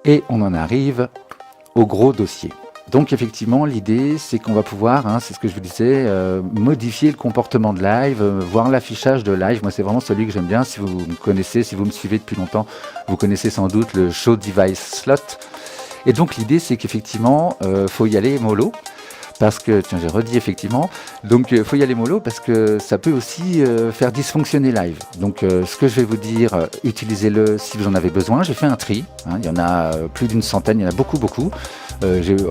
Et on en arrive au gros dossier. Donc effectivement, l'idée, c'est qu'on va pouvoir, c'est ce que je vous disais, modifier le comportement de live, voir l'affichage de live. Moi, c'est vraiment celui que j'aime bien. Si vous me connaissez, si vous me suivez depuis longtemps, vous connaissez sans doute le Show Device Slot. Et donc l'idée, c'est qu'effectivement, faut y aller mollo. Parce que, tiens, j'ai redit effectivement, donc il faut y aller mollo parce que ça peut aussi faire dysfonctionner live. Donc ce que je vais vous dire, utilisez-le si vous en avez besoin. J'ai fait un tri, il y en a plus d'une centaine, il y en a beaucoup.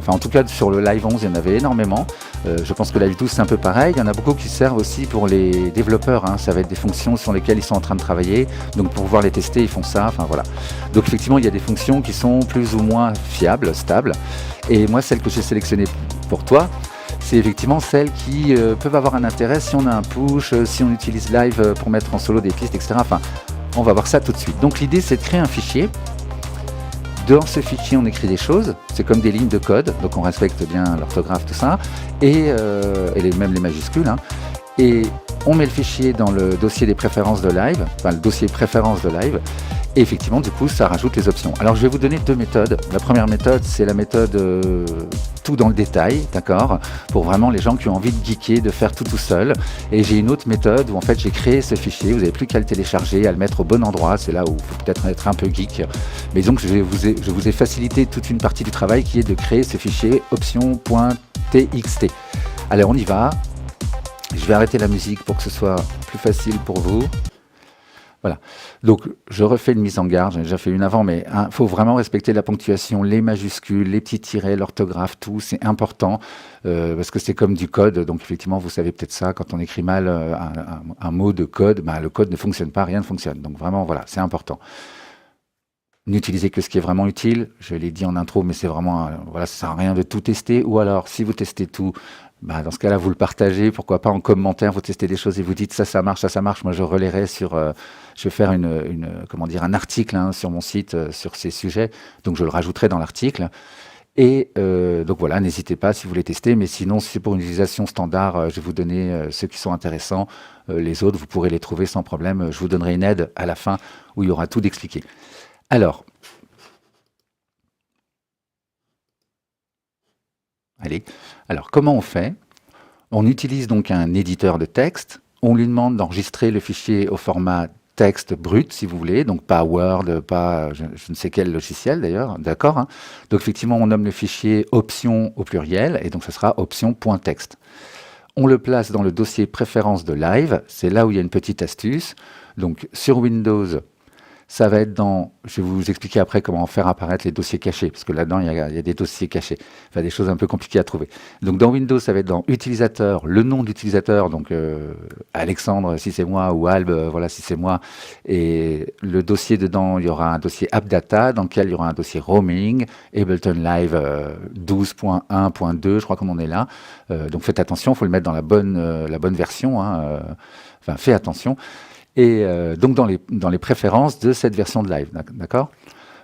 En tout cas sur le Live 11, il y en avait énormément. Je pense que Live 12 c'est un peu pareil. Il y en a beaucoup qui servent aussi pour les développeurs. Ça va être des fonctions sur lesquelles ils sont en train de travailler. Donc pour pouvoir les tester, ils font ça. Enfin voilà. Donc effectivement, il y a des fonctions qui sont plus ou moins fiables, stables. Et moi, celle que j'ai sélectionnée pour toi, c'est effectivement celles qui peuvent avoir un intérêt si on a un push, si on utilise Live pour mettre en solo des pistes, etc. Enfin, on va voir ça tout de suite. Donc l'idée, c'est de créer un fichier. Dans ce fichier, on écrit des choses. C'est comme des lignes de code, donc on respecte bien l'orthographe, tout ça, et même les majuscules. Et on met le fichier dans le dossier des préférences de Live, enfin le dossier préférences de Live. Et effectivement, du coup, ça rajoute les options. Alors, je vais vous donner deux méthodes. La première méthode, c'est la méthode tout dans le détail, d'accord, pour vraiment les gens qui ont envie de geeker, de faire tout seul. Et j'ai une autre méthode où, en fait, j'ai créé ce fichier. Vous n'avez plus qu'à le télécharger, à le mettre au bon endroit. C'est là où il faut peut-être être un peu geek. Mais donc, je vous ai facilité toute une partie du travail qui est de créer ce fichier option.txt. Alors, on y va. Je vais arrêter la musique pour que ce soit plus facile pour vous. Voilà, donc je refais une mise en garde, j'en ai déjà fait une avant, mais il faut vraiment respecter la ponctuation, les majuscules, les petits tirets, l'orthographe, tout, c'est important, parce que c'est comme du code, donc effectivement vous savez peut-être ça, quand on écrit mal un mot de code, le code ne fonctionne pas, rien ne fonctionne, donc vraiment voilà, c'est important. N'utilisez que ce qui est vraiment utile, je l'ai dit en intro, mais c'est vraiment, voilà, ça sert à rien de tout tester, ou alors si vous testez tout, dans ce cas-là, vous le partagez, pourquoi pas en commentaire, vous testez des choses et vous dites ça marche. Moi, je relayerai je vais faire un article sur mon site sur ces sujets, donc je le rajouterai dans l'article. Et donc voilà, n'hésitez pas si vous voulez tester, mais sinon, si c'est pour une utilisation standard, je vais vous donner ceux qui sont intéressants. Les autres, vous pourrez les trouver sans problème. Je vous donnerai une aide à la fin où il y aura tout d'expliqué. Alors, comment on fait? On utilise donc un éditeur de texte. On lui demande d'enregistrer le fichier au format texte brut, si vous voulez, donc pas Word, pas je ne sais quel logiciel d'ailleurs, d'accord, Donc effectivement, on nomme le fichier option au pluriel, et donc ce sera option.txt. On le place dans le dossier préférences de Live, c'est là où il y a une petite astuce. Donc sur Windows, ça va être dans, je vais vous expliquer après comment faire apparaître les dossiers cachés, parce que là-dedans, il y a des dossiers cachés, enfin des choses un peu compliquées à trouver. Donc dans Windows, ça va être dans utilisateur, le nom d'utilisateur, donc Alexandre si c'est moi, ou Albe, voilà si c'est moi, et le dossier dedans, il y aura un dossier AppData, dans lequel il y aura un dossier roaming, Ableton Live 12.1.2, je crois qu'on en est là, donc faites attention, il faut le mettre dans la bonne version, faites attention. Et donc dans les préférences de cette version de Live, d'accord?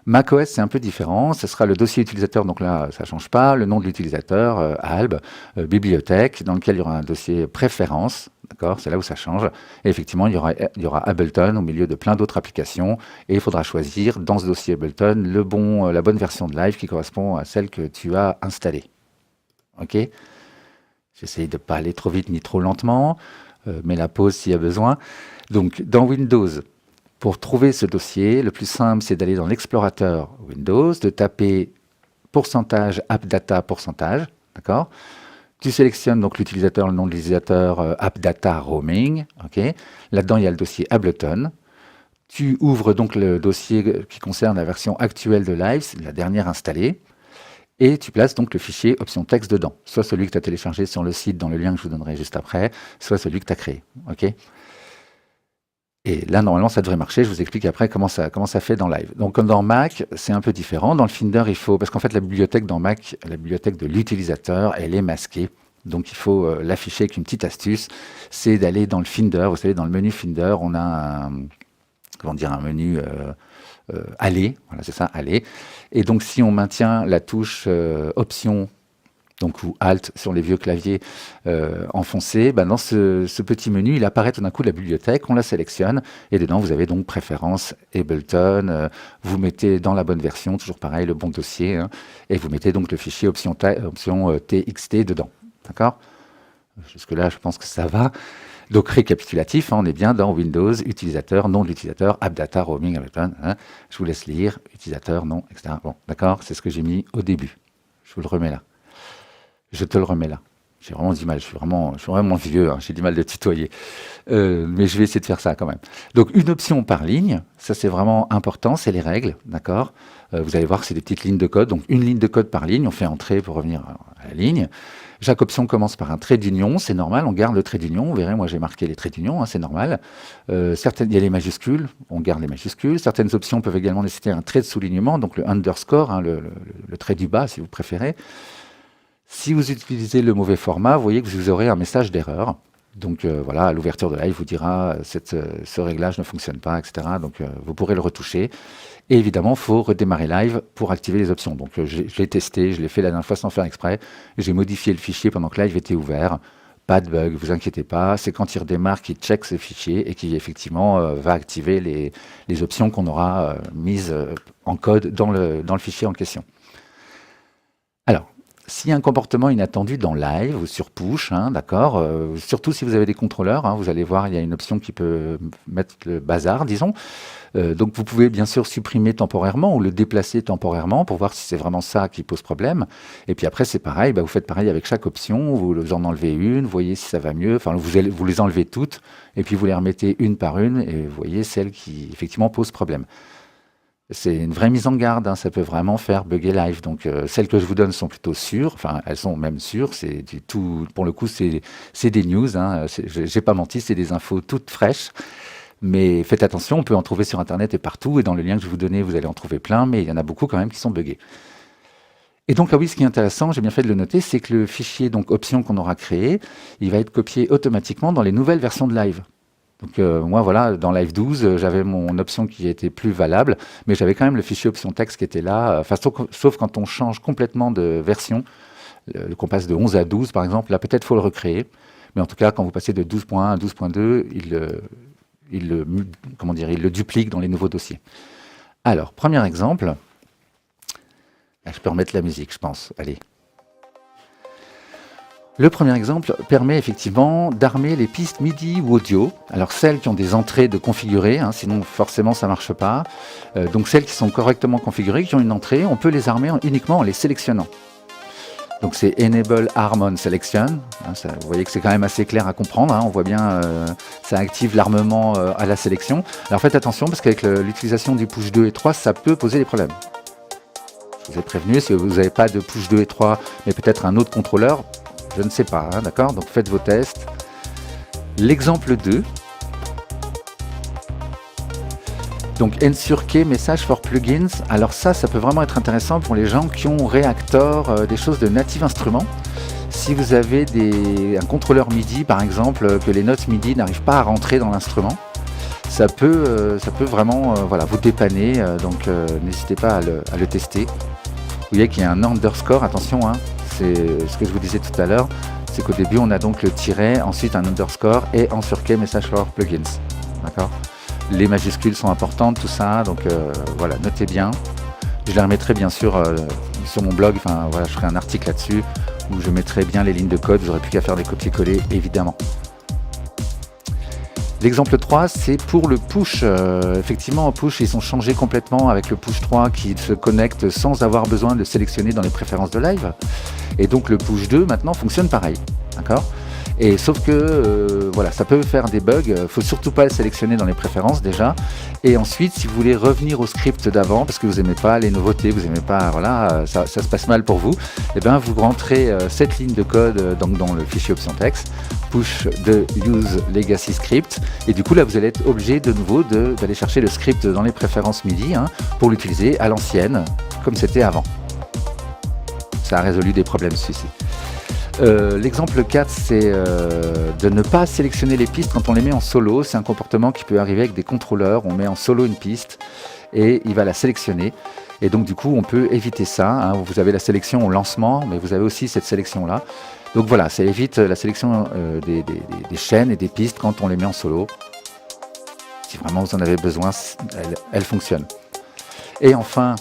macOS, c'est un peu différent, ce sera le dossier utilisateur, donc là, ça ne change pas, le nom de l'utilisateur, Alb, bibliothèque, dans lequel il y aura un dossier préférences, d'accord? C'est là où ça change. Et effectivement, il y aura Ableton au milieu de plein d'autres applications, et il faudra choisir dans ce dossier Ableton la bonne version de Live qui correspond à celle que tu as installée. Ok? J'essaye de ne pas aller trop vite ni trop lentement, mais la pause s'il y a besoin. Donc, dans Windows, pour trouver ce dossier, le plus simple, c'est d'aller dans l'explorateur Windows, de taper pourcentage appdata pourcentage, d'accord? Tu sélectionnes donc l'utilisateur, le nom de l'utilisateur, appdata roaming, ok? Là-dedans, il y a le dossier Ableton. Tu ouvres donc le dossier qui concerne la version actuelle de Live, c'est la dernière installée, et tu places donc le fichier option texte dedans, soit celui que tu as téléchargé sur le site dans le lien que je vous donnerai juste après, soit celui que tu as créé, ok? Et là, normalement, ça devrait marcher. Je vous explique après comment ça fait dans Live. Donc, comme dans Mac, c'est un peu différent. Dans le Finder, parce qu'en fait, la bibliothèque dans Mac, la bibliothèque de l'utilisateur, elle est masquée. Donc, il faut l'afficher avec une petite astuce. C'est d'aller dans le Finder. Vous savez, dans le menu Finder, on a un menu aller. Voilà, c'est ça, aller. Et donc, si on maintient la touche option donc ou Alt sur les vieux claviers enfoncés, dans ce petit menu, il apparaît tout d'un coup la bibliothèque, on la sélectionne, et dedans vous avez donc préférences Ableton, vous mettez dans la bonne version, toujours pareil, le bon dossier, hein, et vous mettez donc le fichier option TXT dedans. D'accord ? Jusque-là, je pense que ça va. Donc, récapitulatif, hein, on est bien dans Windows, utilisateur, nom de l'utilisateur, AppData, roaming, Ableton. Hein, je vous laisse lire, utilisateur, nom, etc. Bon, d'accord, c'est ce que j'ai mis au début. Je vous le remets là. Je te le remets là. J'ai vraiment du mal, je suis vraiment vieux, hein, j'ai du mal de tutoyer. Mais je vais essayer de faire ça quand même. Donc, une option par ligne, ça c'est vraiment important, c'est les règles, d'accord. Vous allez voir, c'est des petites lignes de code. Donc, une ligne de code par ligne, on fait entrer pour revenir à la ligne. Chaque option commence par un trait d'union, c'est normal, on garde le trait d'union. Vous verrez, moi j'ai marqué les traits d'union, hein, c'est normal. Il y a les majuscules, on garde les majuscules. Certaines options peuvent également nécessiter un trait de soulignement, donc le underscore, hein, le trait du bas si vous préférez. Si vous utilisez le mauvais format, vous voyez que vous aurez un message d'erreur. Donc voilà, à l'ouverture de live, vous dira ce réglage ne fonctionne pas, etc. Donc vous pourrez le retoucher. Et évidemment, il faut redémarrer live pour activer les options. Donc je l'ai testé, je l'ai fait la dernière fois sans faire exprès. J'ai modifié le fichier pendant que live était ouvert. Pas de bug, vous inquiétez pas. C'est quand il redémarre qu'il check ce fichier et qui effectivement va activer les options qu'on aura mises en code dans le fichier en question. Alors, s'il y a un comportement inattendu dans live ou sur push, hein, d'accord, surtout si vous avez des contrôleurs, hein, vous allez voir, il y a une option qui peut mettre le bazar, disons. Donc vous pouvez bien sûr supprimer temporairement ou le déplacer temporairement pour voir si c'est vraiment ça qui pose problème. Et puis après c'est pareil, vous faites pareil avec chaque option, vous en enlevez une, vous voyez si ça va mieux, enfin vous les enlevez toutes et puis vous les remettez une par une et vous voyez celle qui effectivement pose problème. C'est une vraie mise en garde, hein, ça peut vraiment faire bugger live. Donc celles que je vous donne sont plutôt sûres, enfin elles sont même sûres, c'est du tout, pour le coup c'est des news, hein, j'ai pas menti, c'est des infos toutes fraîches. Mais faites attention, on peut en trouver sur Internet et partout, et dans le lien que je vais vous donner, vous allez en trouver plein, mais il y en a beaucoup quand même qui sont buggés. Et donc, ah oui, ce qui est intéressant, j'ai bien fait de le noter, c'est que le fichier donc option qu'on aura créé, il va être copié automatiquement dans les nouvelles versions de Live. Donc moi, voilà, dans Live 12, j'avais mon option qui était plus valable, mais j'avais quand même le fichier option texte qui était là, enfin, sauf quand on change complètement de version, qu'on passe de 11 à 12 par exemple, là peut-être faut le recréer, mais en tout cas, quand vous passez de 12.1 à 12.2, il le duplique dans les nouveaux dossiers. Alors, premier exemple. Je peux remettre la musique, je pense. Allez. Le premier exemple permet effectivement d'armer les pistes MIDI ou audio. Alors, celles qui ont des entrées de configurées, hein, sinon forcément ça ne marche pas. Donc, celles qui sont correctement configurées, qui ont une entrée, on peut les armer uniquement en les sélectionnant. Donc c'est Enable Arm On Selection, hein, ça, vous voyez que c'est quand même assez clair à comprendre, hein, on voit bien ça active l'armement à la sélection. Alors faites attention parce qu'avec l'utilisation du push 2 et 3, ça peut poser des problèmes. Je vous ai prévenu, si vous n'avez pas de push 2 et 3, mais peut-être un autre contrôleur, je ne sais pas, hein, d'accord. Donc faites vos tests. L'exemple 2. Donc Ensure Key Message for Plugins, alors ça peut vraiment être intéressant pour les gens qui ont Reactor, des choses de Native Instruments. Si vous avez un contrôleur MIDI par exemple, que les notes MIDI n'arrivent pas à rentrer dans l'instrument, ça peut vraiment voilà, vous dépanner, donc n'hésitez pas à le tester. Vous voyez qu'il y a un underscore, attention, hein, c'est ce que je vous disais tout à l'heure, c'est qu'au début on a donc le tiret, ensuite un underscore et Ensure Key Message for Plugins, d'accord. Les majuscules sont importantes, tout ça, donc voilà, notez bien. Je les remettrai bien sûr sur mon blog, enfin voilà, je ferai un article là-dessus où je mettrai bien les lignes de code, vous n'aurez plus qu'à faire des copier-coller, évidemment. L'exemple 3, c'est pour le push. Effectivement, en push, ils sont changés complètement avec le push 3 qui se connecte sans avoir besoin de sélectionner dans les préférences de live. Et donc le push 2 maintenant fonctionne pareil, d'accord ? Et sauf que voilà, ça peut faire des bugs, il ne faut surtout pas le sélectionner dans les préférences déjà. Et ensuite, si vous voulez revenir au script d'avant, parce que vous n'aimez pas les nouveautés, vous n'aimez pas, voilà, ça se passe mal pour vous, et bien vous rentrez cette ligne de code dans le fichier option texte, push de use legacy script, et du coup là vous allez être obligé de nouveau d'aller chercher le script dans les préférences MIDI pour l'utiliser à l'ancienne, comme c'était avant. Ça a résolu des problèmes celui-ci. L'exemple 4, c'est de ne pas sélectionner les pistes quand on les met en solo. C'est un comportement qui peut arriver avec des contrôleurs. On met en solo une piste et il va la sélectionner. Et donc du coup, on peut éviter ça, hein. Vous avez la sélection au lancement, mais vous avez aussi cette sélection-là. Donc voilà, ça évite la sélection des chaînes et des pistes quand on les met en solo. Si vraiment vous en avez besoin, elle fonctionne. Et enfin,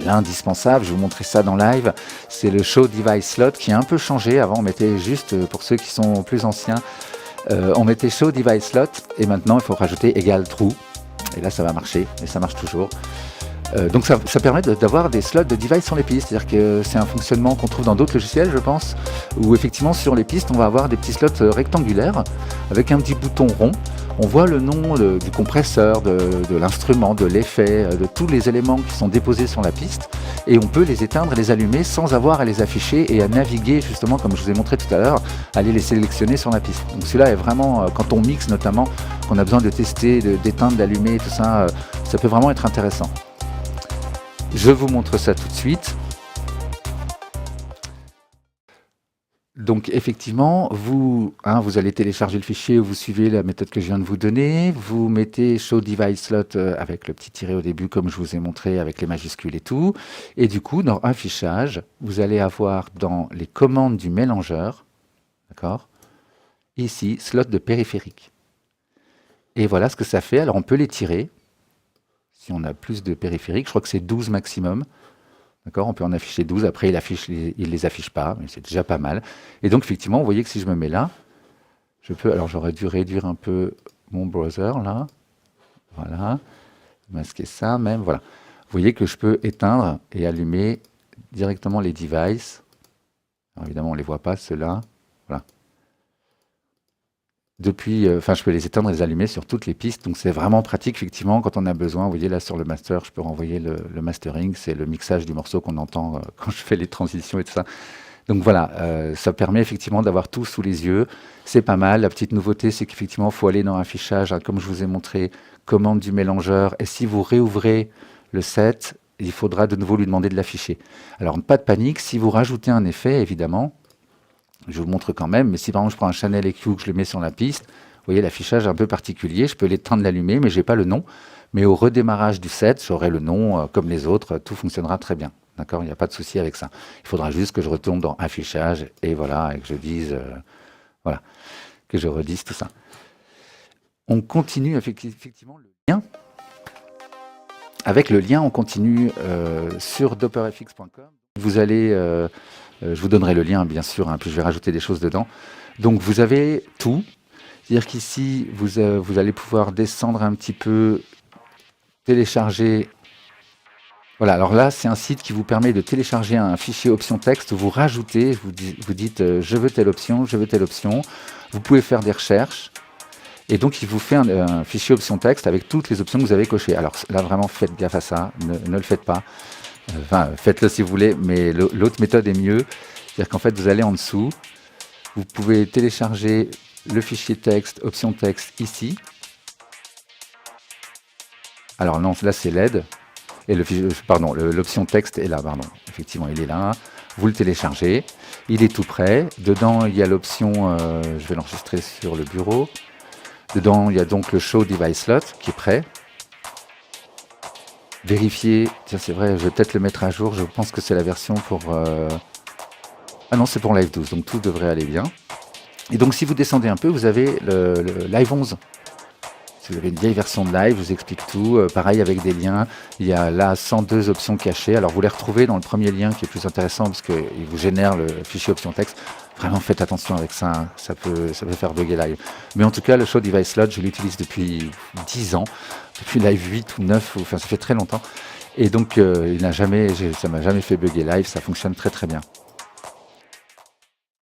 l'indispensable, je vais vous montrer ça dans live, c'est le Show Device Slot qui a un peu changé. Avant, on mettait juste, pour ceux qui sont plus anciens, on mettait Show Device Slot et maintenant il faut rajouter égal True. Et là, ça va marcher, et ça marche toujours. Donc ça permet d'avoir des slots de device sur les pistes, c'est-à-dire que c'est un fonctionnement qu'on trouve dans d'autres logiciels, je pense, où effectivement sur les pistes on va avoir des petits slots rectangulaires avec un petit bouton rond. On voit le nom du compresseur, de l'instrument, de l'effet, de tous les éléments qui sont déposés sur la piste, et on peut les éteindre et les allumer sans avoir à les afficher et à naviguer, justement comme je vous ai montré tout à l'heure, aller les sélectionner sur la piste. Donc celui-là est vraiment, quand on mixe notamment, qu'on a besoin de tester, d'éteindre, d'allumer, tout ça, ça peut vraiment être intéressant. Je vous montre ça tout de suite. Donc effectivement, vous allez télécharger le fichier, vous suivez la méthode que je viens de vous donner, vous mettez Show Device Slot avec le petit tiret au début comme je vous ai montré avec les majuscules et tout. Et du coup, dans Affichage, vous allez avoir dans les commandes du mélangeur, d'accord, ici, slot de périphérique. Et voilà ce que ça fait. Alors on peut les tirer. Si on a plus de périphériques, je crois que c'est 12 maximum. D'accord, on peut en afficher 12. Après, il les affiche pas, mais c'est déjà pas mal. Et donc, effectivement, vous voyez que si je me mets là, je peux. Alors, j'aurais dû réduire un peu mon browser là. Voilà. Masquer ça même. Voilà. Vous voyez que je peux éteindre et allumer directement les devices. Alors, évidemment, on ne les voit pas, ceux-là. Voilà. Depuis, je peux les éteindre et les allumer sur toutes les pistes, donc c'est vraiment pratique effectivement quand on a besoin. Vous voyez là sur le master, je peux renvoyer le mastering, c'est le mixage du morceau qu'on entend quand je fais les transitions et tout ça. Donc voilà, ça permet effectivement d'avoir tout sous les yeux, c'est pas mal. La petite nouveauté, c'est qu'effectivement, il faut aller dans Affichage, hein, comme je vous ai montré, commande du mélangeur, et si vous réouvrez le set, il faudra de nouveau lui demander de l'afficher. Alors pas de panique, si vous rajoutez un effet, évidemment, je vous montre quand même, mais si par exemple je prends un Channel EQ, que je le mets sur la piste, vous voyez l'affichage est un peu particulier, je peux l'éteindre, l'allumer, mais je n'ai pas le nom. Mais au redémarrage du set, j'aurai le nom comme les autres, tout fonctionnera très bien. D'accord, il n'y a pas de souci avec ça. Il faudra juste que je retourne dans Affichage et voilà, et que je dise, voilà, que je redise tout ça. On continue effectivement le lien. Avec le lien, on continue sur dopplerfx.com. Vous allez... je vous donnerai le lien, bien sûr, hein, puis je vais rajouter des choses dedans. Donc, vous avez tout. C'est-à-dire qu'ici, vous allez pouvoir descendre un petit peu, télécharger. Voilà, alors là, c'est un site qui vous permet de télécharger un fichier option texte. Vous rajoutez, vous dites je veux telle option, je veux telle option. Vous pouvez faire des recherches. Et donc, il vous fait un fichier option texte avec toutes les options que vous avez cochées. Alors là, vraiment, faites gaffe à ça. Ne le faites pas. Enfin, faites-le si vous voulez, mais l'autre méthode est mieux. C'est-à-dire qu'en fait, vous allez en dessous, vous pouvez télécharger le fichier texte, option texte ici. Alors non, là c'est LED. Et l'option texte est là, pardon. Effectivement, il est là. Vous le téléchargez. Il est tout prêt. Dedans, il y a l'option, je vais l'enregistrer sur le bureau. Dedans, il y a donc le Show Device Slot qui est prêt. Vérifier, tiens c'est vrai, je vais peut-être le mettre à jour, je pense que c'est la version pour... Ah non, c'est pour Live 12, donc tout devrait aller bien. Et donc si vous descendez un peu, vous avez le Live 11. Si vous avez une vieille version de Live, je vous explique tout. Pareil avec des liens, il y a là 102 options cachées. Alors vous les retrouvez dans le premier lien qui est plus intéressant parce qu'il vous génère le fichier option texte. Vraiment faites attention avec ça, hein. Ça peut faire bugger Live. Mais en tout cas, le Show Device Slot, je l'utilise depuis 10 ans, depuis Live 8 ou 9, enfin ça fait très longtemps. Et donc ça m'a jamais fait bugger Live, ça fonctionne très très bien.